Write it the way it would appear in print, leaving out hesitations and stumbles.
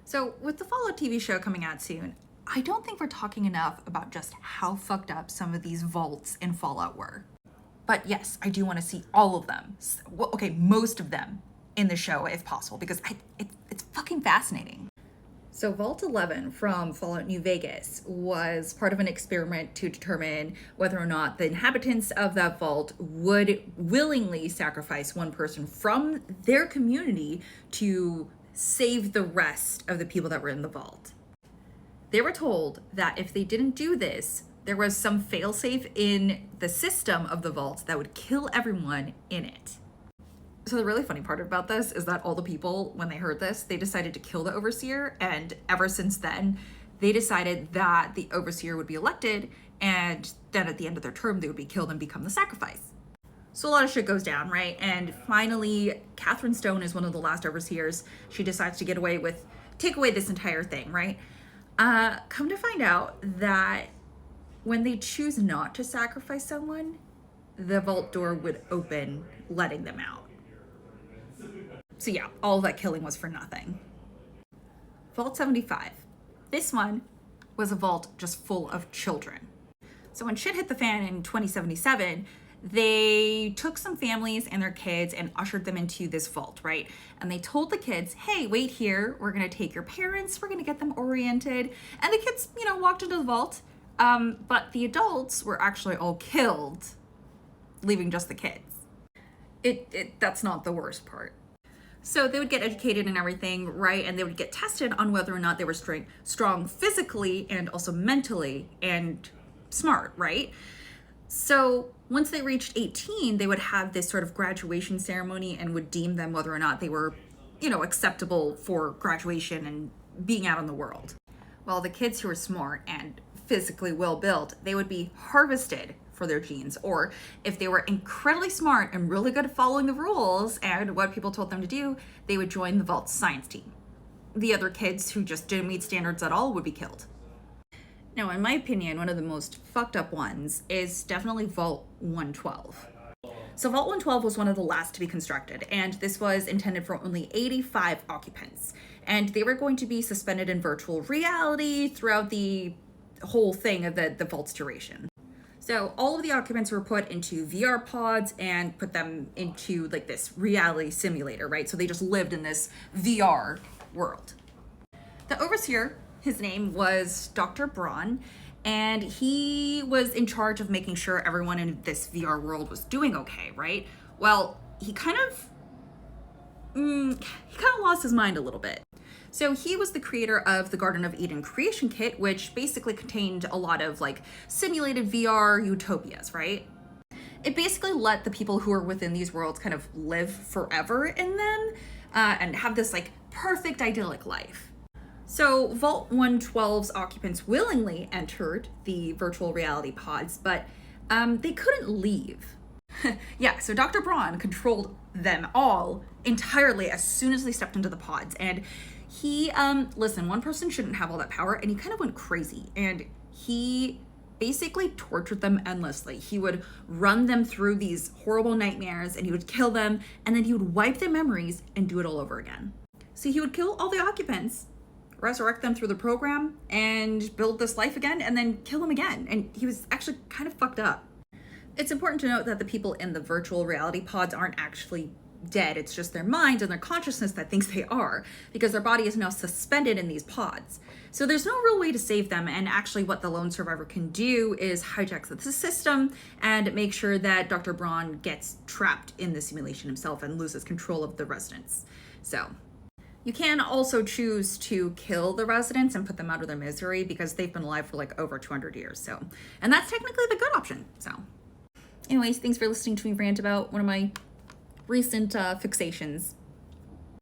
So with the Fallout TV show coming out soon, I don't think we're talking enough about just how fucked up some of these vaults in Fallout were. But yes, I do want to see all of them. Well, okay, most of them in the show if possible, because it's fucking fascinating. So Vault 11 from Fallout New Vegas was part of an experiment to determine whether or not the inhabitants of that vault would willingly sacrifice one person from their community to save the rest of the people that were in the vault. They were told that if they didn't do this, there was some failsafe in the system of the vault that would kill everyone in it. So the really funny part about this is that all the people, when they heard this, they decided to kill the overseer, and ever since then, they decided that the overseer would be elected, and then at the end of their term, they would be killed and become the sacrifice. So a lot of shit goes down, right? And finally, Catherine Stone is one of the last overseers. She decides to take away this entire thing, right? Come to find out that when they choose not to sacrifice someone, the vault door would open, letting them out. So yeah, all that killing was for nothing. Vault 75. This one was a vault just full of children. So when shit hit the fan in 2077, they took some families and their kids and ushered them into this vault, right? And they told the kids, hey, wait here. We're going to take your parents. We're going to get them oriented. And the kids, walked into the vault. But the adults were actually all killed, leaving just the kids. That's not the worst part. So they would get educated and everything, right? And they would get tested on whether or not they were strong physically and also mentally and smart, right? So once they reached 18, they would have this sort of graduation ceremony and would deem them whether or not they were, acceptable for graduation and being out in the world. Well, the kids who were smart and physically well-built, they would be harvested for their genes, or if they were incredibly smart and really good at following the rules and what people told them to do, they would join the Vault's science team. The other kids who just didn't meet standards at all would be killed. Now, in my opinion, one of the most fucked up ones is definitely Vault 112. So Vault 112 was one of the last to be constructed, and this was intended for only 85 occupants. And they were going to be suspended in virtual reality throughout the whole thing of the Vault's duration. So all of the occupants were put into VR pods and put them into like this reality simulator, right? So they just lived in this VR world. The overseer, his name was Dr. Braun, and he was in charge of making sure everyone in this VR world was doing okay, right? Well, he kind of lost his mind a little bit. So he was the creator of the Garden of Eden creation kit, which basically contained a lot of like simulated VR utopias, right? It basically let the people who are within these worlds kind of live forever in them and have this like perfect idyllic life. So Vault 112's occupants willingly entered the virtual reality pods, but they couldn't leave. Yeah, so Dr. Braun controlled them all entirely as soon as they stepped into the pods. And he, one person shouldn't have all that power, and he kind of went crazy. And he basically tortured them endlessly. He would run them through these horrible nightmares, and he would kill them, and then he would wipe their memories and do it all over again. So he would kill all the occupants, resurrect them through the program, and build this life again, and then kill them again. And he was actually kind of fucked up. It's important to note that the people in the virtual reality pods aren't actually dead. It's just their minds and their consciousness that thinks they are, because their body is now suspended in these pods. So there's no real way to save them, and actually what the lone survivor can do is hijack the system and make sure that Dr. Braun gets trapped in the simulation himself and loses control of the residents. So you can also choose to kill the residents and put them out of their misery, because they've been alive for like over 200 years. So, and that's technically the good option. So anyways, thanks for listening to me rant about one of my recent fixations.